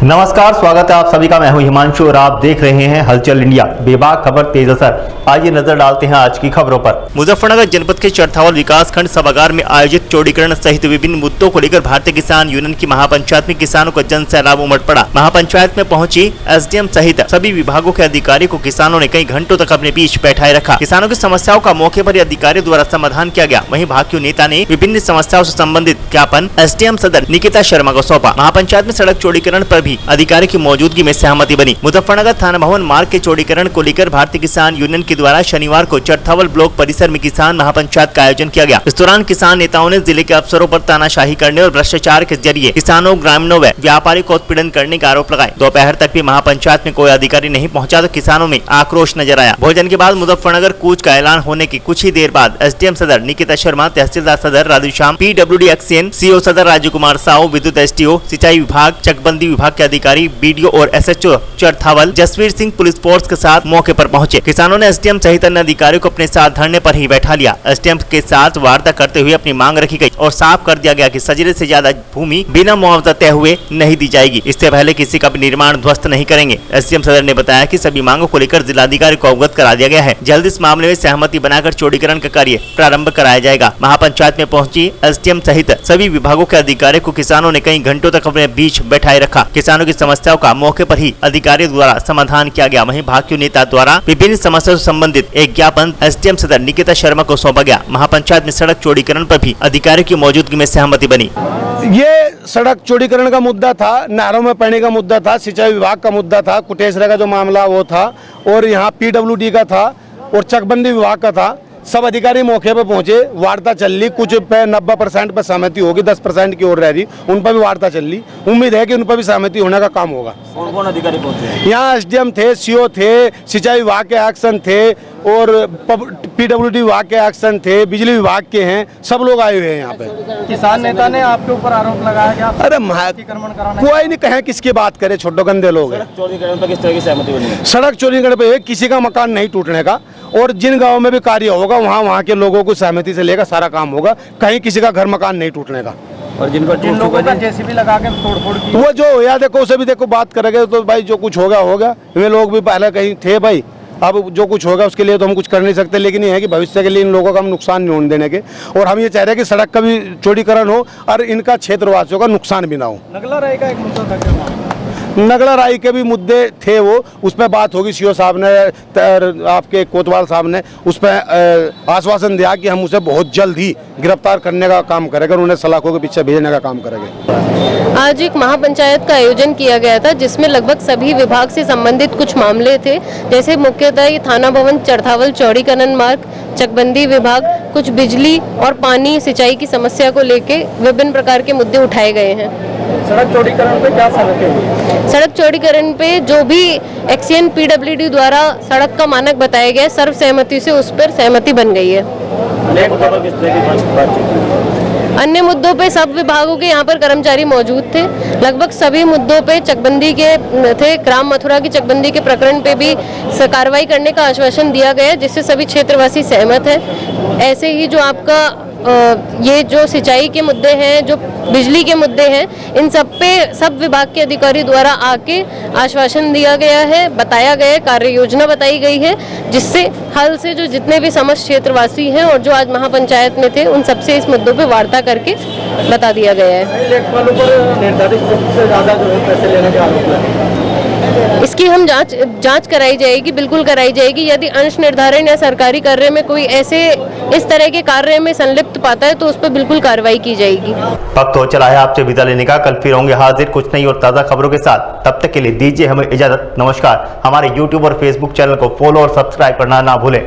नमस्कार, स्वागत है आप सभी का। मैं हूं हिमांशु और आप देख रहे हैं हलचल इंडिया। बेबाक खबर तेज असर। आइए नजर डालते हैं आज की खबरों पर। मुजफ्फरनगर जनपद के चरथावल विकासखंड सभागार में आयोजित चौड़ीकरण सहित विभिन्न मुद्दों को लेकर भारतीय किसान यूनियन की महापंचायत में किसानों का जन सैलाब उमड़ पड़ा। महापंचायत में पहुंची एसडीएम सहित सभी विभागों के अधिकारी को किसानों ने कई घंटों तक अपने बीच बैठाए रखा। किसानों की समस्याओं का मौके पर अधिकारियों द्वारा समाधान किया गया। वहीं भाकियू नेता ने विभिन्न समस्याओं से संबंधित ज्ञापन एसडीएम सदर निकिता शर्मा को सौंपा। महापंचायत में सड़क चौड़ीकरण पर भी अधिकारी की मौजूदगी में सहमति बनी। मुजफ्फरनगर थाना भवन मार्ग के चौड़ीकरण को लेकर भारतीय किसान यूनियन के द्वारा शनिवार को चरथावल ब्लॉक परिसर में किसान महापंचायत का आयोजन किया गया। इस दौरान किसान नेताओं ने जिले के अफसरों पर तानाशाही करने और भ्रष्टाचार के जरिए किसानों, ग्रामीणों व व्यापारी को उत्पीड़न करने का आरोप लगाए। दोपहर तक भी महापंचायत में कोई अधिकारी नहीं पहुंचा तो किसानों में आक्रोश नजर आया। भोजन के बाद मुजफ्फरनगर कूच का ऐलान होने के कुछ ही देर बाद एसडीएम सदर निकिता शर्मा, तहसीलदार सदर राधेश्याम, PWD एक्सीएन, सीओ सदर राजू कुमार साहू, विद्युत एसटीओ, सिंचाई विभाग, चकबंदी विभाग के अधिकारी, बीडीओ और SHO Charthawal Jasvir Singh police force के साथ मौके पर पहुंचे। किसानों ने एसडीएम सहित अन्य अधिकारियों को अपने साथ धरने पर ही बैठा लिया। एसडीएम के साथ वार्ता करते हुए अपनी मांग रखी गई और साफ कर दिया गया कि सजरे से ज्यादा भूमि बिना मुआवजा तय हुए नहीं दी जाएगी। इससे पहले किसी का भी निर्माण ध्वस्त नहीं करेंगे। एसडीएम सदर ने बताया कि सभी मांगों को लेकर जिलाधिकारी को अवगत करा दिया गया है। जल्द इस मामले में सहमति बनाकर चौड़ीकरण का कार्य प्रारंभ कराया जाएगा। महापंचायत में पहुंची एसडीएम सहित सभी विभागों के अधिकारियों को किसानों ने कई घंटों तक अपने बीच बैठाए रखा। किसानों की समस्याओं का मौके पर ही अधिकारियों द्वारा समाधान किया गया। वहीं भाकियू नेता द्वारा विभिन्न समस्याओं से संबंधित एक ज्ञापन एसडीएम सदर निकिता शर्मा को सौंपा गया। महापंचायत में सड़क चौड़ीकरण पर भी अधिकारियों की मौजूदगी में सहमति बनी। ये सड़क चौड़ीकरण का मुद्दा था, नहरों में पानी का मुद्दा था, सिंचाई विभाग का मुद्दा था, कुटेसरा का जो मामला वो था, और यहाँ PWD का था और चकबंदी विभाग का था। सब अधिकारी मौके पर पहुंचे, वार्ता चल रही। कुछ पे 90% पर सहमति होगी, 10% की ओर रह रही, उन पर भी वार्ता चल रही। उम्मीद है कि उन पर भी सहमति होने का काम होगा। कौन कौन अधिकारी पहुंचे? यहाँ एसडीएम थे, सीओ थे, सिंचाई विभाग के एक्शन थे और PWD विभाग के एक्शन थे, बिजली विभाग के हैं, सब लोग आए हुए हैं यहाँ पे। किसान नेता ने आपके ऊपर आरोप लगाया कि आप अरे कोई नहीं कहे किसकी बात करे, छोटो गंदे लोग हैं। चौड़ीकरण पर किस तरह की सहमति बनी? सड़क चौड़ीकरण पे किसी का मकान नहीं टूटने का, और जिन गाँव में भी कार्य होगा वहाँ के लोगों को सहमति से लेकर सारा काम होगा। कहीं किसी का घर मकान नहीं टूटने का। और जिन लोगों का जेसीबी लगा के तोड़फोड़ की, वो जो या देखो उसे भी देखो बात करेंगे तो भाई जो कुछ होगा होगा। वे लोग भी पहले कहीं थे भाई, अब जो कुछ होगा उसके लिए तो हम कुछ कर नहीं सकते, लेकिन ये है कि भविष्य के लिए इन लोगों का हम नुकसान नहीं होने देने के। और हम ये चाह रहे हैं कि सड़क का भी चौड़ीकरण हो और इनका क्षेत्रवासियों का नुकसान भी ना हो। नगला राय का एक मुद्दा था, नगला राय के भी मुद्दे थे, वो उस पर बात होगी। सीओ साहब ने, आपके कोतवाल साहब ने उस पर आश्वासन दिया कि हम उसे बहुत जल्द ही गिरफ्तार करने का काम करेंगे और उन्हें सलाखों के पीछे भेजने का काम करेंगे। आज एक महापंचायत का आयोजन किया गया था जिसमें लगभग सभी विभाग से संबंधित कुछ मामले थे, जैसे मुख्यतः ये थाना भवन, चरथावल चौड़ीकरण मार्ग, चकबंदी विभाग, कुछ बिजली और पानी, सिंचाई की समस्या को लेके विभिन्न प्रकार के मुद्दे उठाए गए हैं। सड़क चौड़ीकरण पे क्या सहमति हुई? सड़क चौड़ीकरण पे जो भी एक्सीएन PWD द्वारा सड़क का मानक बताया गया, सर्वसहमति से उस पर सहमति बन गई है। अन्य मुद्दों पे सब विभागों के यहाँ पर कर्मचारी मौजूद थे। लगभग सभी मुद्दों पे चकबंदी के थे। ग्राम मथुरा की चकबंदी के प्रकरण पे भी कार्रवाई करने का आश्वासन दिया गया, जिससे सभी क्षेत्रवासी सहमत हैं। ऐसे ही जो आपका ये जो सिंचाई के मुद्दे हैं, जो बिजली के मुद्दे हैं, इन सब पे सब विभाग के अधिकारी द्वारा आके आश्वासन दिया गया है, बताया गया है, कार्य योजना बताई गई है, जिससे हल से जो जितने भी समस्त क्षेत्रवासी हैं और जो आज महापंचायत में थे उन सबसे इस मुद्दों पे वार्ता करके बता दिया गया है। निर्धारित से ज्यादा जो है पैसे लेने का आरोप है, इसकी हम जांच कराई जाएगी, बिल्कुल कराई जाएगी। यदि अंश निर्धारण या सरकारी कार्य में कोई ऐसे इस तरह के कार्य में संलिप्त पाता है तो उस पर बिल्कुल कार्रवाई की जाएगी। वक्त हो चला है आपसे विदा लेने का। कल फिर होंगे हाजिर कुछ नई और ताज़ा खबरों के साथ। तब तक के लिए दीजिए हमें इजाजत। नमस्कार। हमारे YouTube और Facebook चैनल को फॉलो और सब्सक्राइब करना ना भूलें।